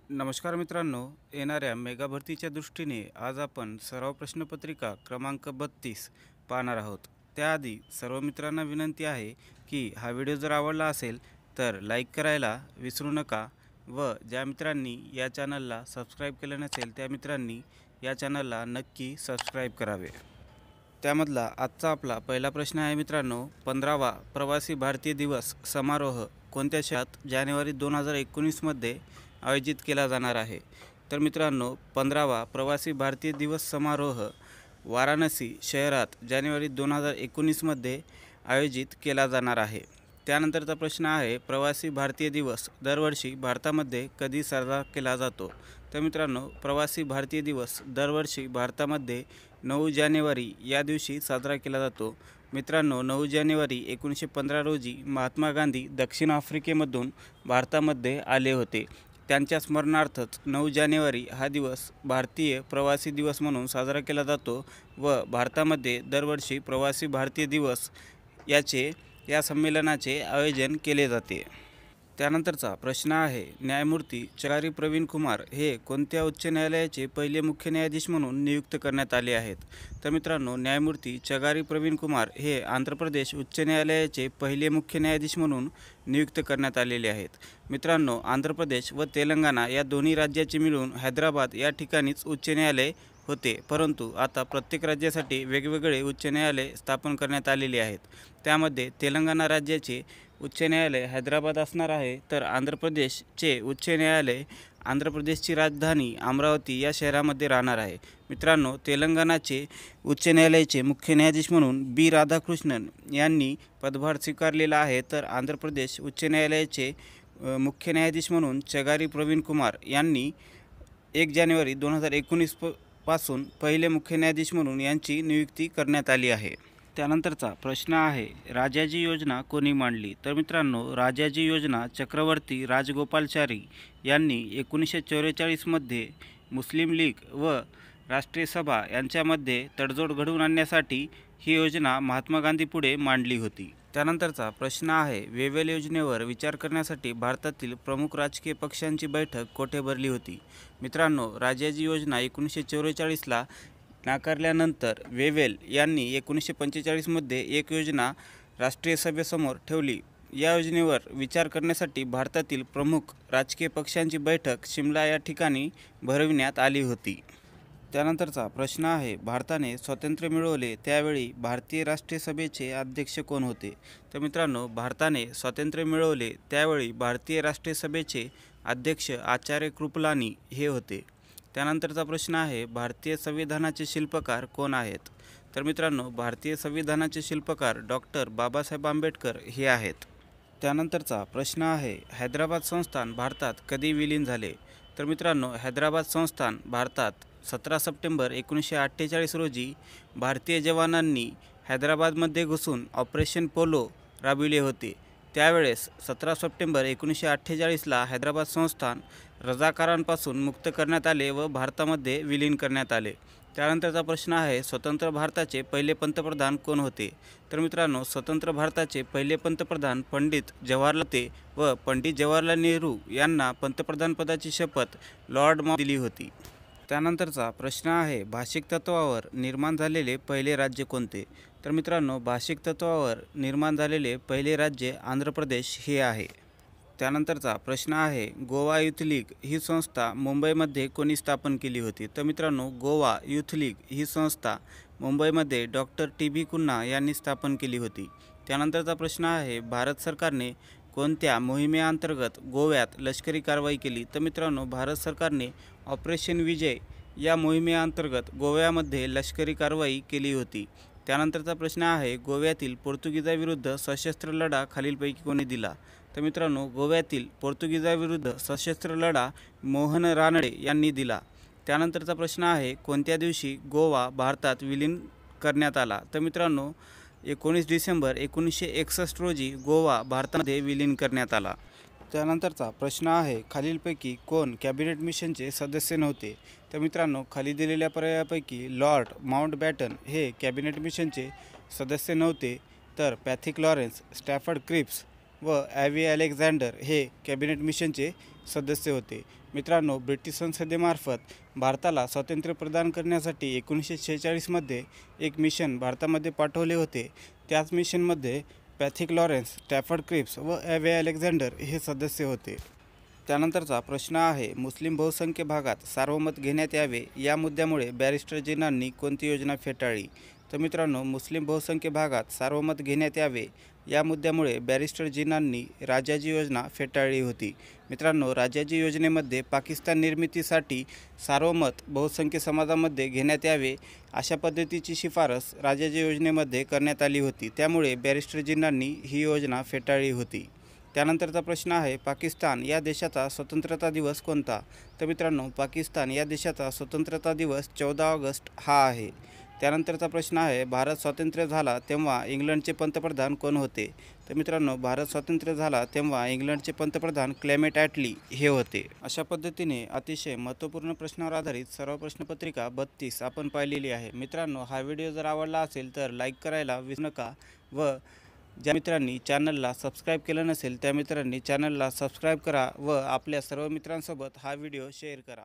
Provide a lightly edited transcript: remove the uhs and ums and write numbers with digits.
नमस्कार मित्रांनो, येणाऱ्या मेगा भरतीच्या दृष्टीने आज आपण सराव प्रश्नपत्रिका क्रमांक 32 पाहणार आहोत। त्याआधी सर्व मित्रांना विनंती आहे की हा व्हिडिओ जर आवडला असेल तर लाईक करायला विसरू नका व ज्या मित्रांनी या चॅनलला सबस्क्राईब केले नसेल त्या मित्रांनी या चॅनलला नक्की सबस्क्राईब करावे। त्यामधला आजचा आपला पहिला प्रश्न आहे मित्रांनो, 15वा प्रवासी भारतीय दिवस समारोह कोणत्या शहरात जानेवारी 2019 मध्ये आयोजित केला जाणार आहे? तर मित्रांनो, 15वा प्रवासी भारतीय दिवस समारोह वाराणसी शहरात जानेवारी 2019 मध्ये आयोजित केला जाणार आहे। त्यानंतरचा प्रश्न आहे, प्रवासी भारतीय दिवस दरवर्षी भारतामध्ये कधी साजरा केला जातो? तर मित्रांनो, प्रवासी भारतीय दिवस दरवर्षी भारतामध्ये 9 जानेवारी या दिवशी साजरा केला जातो। मित्रांनो, 9 जानेवारी 1915 रोजी महात्मा गांधी दक्षिण आफ्रिकेमधून भारतामध्ये आले होते। त्यांच्या स्मरणार्थच 9 जानेवारी हा दिवस भारतीय प्रवासी दिवस म्हणून साजरा केला जातो व भारतामध्ये दरवर्षी प्रवासी भारतीय दिवस या संमेलनाचे आयोजन केले जाते। त्यानंतरचा प्रश्न आहे, न्यायमूर्ती चगारी प्रवीण कुमार हे कोणत्या उच्च न्यायालयाचे पहिले मुख्य न्यायाधीश म्हणून नियुक्त करण्यात आले आहेत? तर मित्रांनो, न्यायमूर्ती चगारी प्रवीण कुमार हे आंध्र प्रदेश उच्च न्यायालयाचे पहिले मुख्य न्यायाधीश म्हणून नियुक्त करण्यात आलेले आहेत। मित्रांनो, आंध्र प्रदेश व तेलंगणा या दोन्ही राज्याचे मिळून हैदराबाद या ठिकाणीच उच्च न्यायालय होते, परंतु आता प्रत्येक राज्यासाठी वेगवेगळे उच्च न्यायालय स्थापन करण्यात आलेले आहेत। त्यामध्ये तेलंगणा राज्याचे उच्च न्यायालय हैदराबाद असणार आहे, तर आंध्र प्रदेशचे उच्च न्यायालय आंध्र प्रदेशची राजधानी अमरावती या शहरामध्ये राहणार आहे। मित्रांनो, तेलंगणाचे उच्च न्यायालयाचे मुख्य न्यायाधीश म्हणून बी राधाकृष्णन यांनी पदभार स्वीकारलेला आहे, तर आंध्र प्रदेश उच्च न्यायालयाचे मुख्य न्यायाधीश म्हणून चगारी प्रवीण कुमार यांनी 1 जानेवारी 2019 पासून पहिले मुख्य न्यायाधीश म्हणून यांची नियुक्ती करण्यात आली आहे। त्यानंतरचा प्रश्न आहे, राजाजी योजना कोणी मांडली? तर मित्रांनो, राजाजी योजना चक्रवर्ती राजगोपालाचारी यांनी 1944 मध्ये मुस्लिम लीग व राष्ट्रीय सभा यांच्यामध्ये तडजोड घडवून आणण्यासाठी ही योजना महात्मा गांधी पुढे मांडली होती। त्यानंतरचा प्रश्न आहे, वेव्हेल योजनेवर विचार करण्यासाठी भारतातील प्रमुख राजकीय पक्षांची बैठक कोठे भरली होती? मित्रांनो, राजाजी योजना 1944ला नाकारल्यानंतर वेव्हेल यांनी 1945 मध्ये एक योजना राष्ट्रीय सभेसमोर ठेवली। या योजनेवर विचार करण्यासाठी भारतातील प्रमुख राजकीय पक्षांची बैठक शिमला या ठिकाणी भरविण्यात आली होती। त्यानंतरचा प्रश्न आहे, भारताने स्वातंत्र्य मिळवले त्यावेळी भारतीय राष्ट्रीय सभेचे अध्यक्ष कोण होते? तर मित्रांनो, भारताने स्वातंत्र्य मिळवले त्यावेळी भारतीय राष्ट्रीय सभेचे अध्यक्ष आचार्य कृपलानी हे होते। त्यानंतरचा प्रश्न आहे, भारतीय संविधानाचे शिल्पकार कोण आहेत? तर मित्रांनो, भारतीय संविधानाचे शिल्पकार डॉक्टर बाबासाहेब आंबेडकर हे आहेत। त्यानंतरचा प्रश्न आहे, हैदराबाद संस्थान भारतात कधी विलीन झाले? तर मित्रांनो, हैदराबाद संस्थान भारतात 17 सप्टेंबर 1948 रोजी भारतीय जवानांनी हैदराबादमध्ये घुसून ऑपरेशन पोलो राबविले होते। त्यावेळेस 17 सप्टेंबर 1948ला हैदराबाद संस्थान रजाकारांपासून मुक्त करण्यात आले व भारतामध्ये विलीन करण्यात आले। त्यानंतरचा प्रश्न आहे, स्वतंत्र भारताचे पहिले पंतप्रधान कोण होते? तर मित्रांनो, स्वतंत्र भारताचे पहिले पंतप्रधान पंडित जवाहरलाल होते व पंडित जवाहरलाल नेहरू यांना पंतप्रधान पदाची शपथ लॉर्ड माउंटबॅटन दिली होती। त्यानंतरचा प्रश्न आहे, भाषिक तत्वावर निर्माण झालेले पहिले राज्य कोणते? तर मित्रांनो, भाषिक तत्वावर निर्माण झालेले पहिले राज्य आंध्र प्रदेश हे आहे। त्यानंतरचा प्रश्न आहे, गोवा युथ लीग ही संस्था मुंबईमध्ये कोणी स्थापन केली होती? तर मित्रांनो, गोवा युथ लीग ही संस्था मुंबईमध्ये डॉक्टर टी.बी. कुन्हा यांनी स्थापन केली होती। त्यानंतरचा प्रश्न आहे, भारत सरकारने कोणत्या मोहिमेअंतर्गत गोव्यात लष्करी कारवाई केली? तर मित्रांनो, भारत सरकारने ऑपरेशन विजय या मोहिमेअंतर्गत गोव्यामध्ये लष्करी कारवाई केली होती। त्यानंतरचा प्रश्न आहे, गोव्यातील पोर्तुगीजाविरुद्ध सशस्त्र लढा खालीलपैकी कोणी दिला? तर मित्रांनो, गोव्यातील पोर्तुगीजाविरुद्ध सशस्त्र लढा मोहन रानडे यांनी दिला। त्यानंतरचा प्रश्न आहे, कोणत्या दिवशी गोवा भारतात विलीन करण्यात आला? तर मित्रांनो, 19 डिसेंबर 1961 रोजी गोवा भारतामध्ये विलीन करण्यात आला। त्यानंतरचा प्रश्न आहे, खालीलपैकी कोण कॅबिनेट मिशनचे सदस्य नव्हते? तर मित्रांनो, खाली दिलेल्या पर्यायापैकी लॉर्ड माउंटबॅटन हे कॅबिनेट मिशनचे सदस्य नव्हते, तर पॅथिक लॉरेन्स, स्टॅफर्ड क्रिप्स व ॲवी अलेक्झांडर हे कॅबिनेट मिशनचे सदस्य होते. मित्रांनो, ब्रिटिश संसदेमार्फत भारताला स्वातंत्र्य प्रदान करण्यासाठी 1946मध्ये एक मिशन भारतामध्ये पाठवले होते. त्याच मिशनमध्ये पॅथिक लॉरेन्स, स्टॅफर्ड क्रिप्स व ॲवी अलेक्झांडर हे सदस्य होते. त्यानंतरचा प्रश्न आहे, मुस्लिम बहुसंख्य भागात सार्वमत घेण्यात यावे या मुद्द्यामुळे बॅरिस्टर जिनांनी कोणती योजना फेटाळली? तर मित्रांनो, मुस्लिम बहुसंख्य भागात सार्वमत घेण्यात यावे या मुद्द्यामुळे बॅरिस्टर जिनांनी राजाजी योजना फेटाळली होती. मित्रांनो, राजाजी योजनेमध्ये पाकिस्तान निर्मितीसाठी सार्वमत बहुसंख्य समाजामध्ये घेण्यात यावे अशा पद्धतीची शिफारस राजाजी योजनेमध्ये करण्यात आली होती. त्यामुळे बॅरिस्टर जिनांनी ही योजना फेटाळली होती. त्यानंतरचा प्रश्न आहे, पाकिस्तान या देशाचा स्वतंत्रता दिवस कोणता? तर मित्रांनो, पाकिस्तान या देशाचा स्वतंत्रता दिवस 14 ऑगस्ट हा आहे. त्यानंतरचा प्रश्न आहे, भारत स्वातंत्र्य झाला तेव्हा इंग्लंडचे पंतप्रधान कोण होते? तर मित्रांनो, भारत स्वातंत्र्य झाला तेव्हा इंग्लंडचे पंतप्रधान क्लेमेंट ॲटली हे होते. अशा पद्धतीने अतिशय महत्त्वपूर्ण प्रश्नावर आधारित सर्व प्रश्नपत्रिका 32 आपण पाहिलेली आहे. मित्रांनो, हा व्हिडिओ जर आवडला असेल तर लाईक करायला विसरू नका व ज्या मित्रांनी चॅनलला सबस्क्राईब केलं नसेल त्या मित्रांनी चॅनलला सबस्क्राईब करा व आपल्या सर्व मित्रांसोबत हा व्हिडिओ शेअर करा.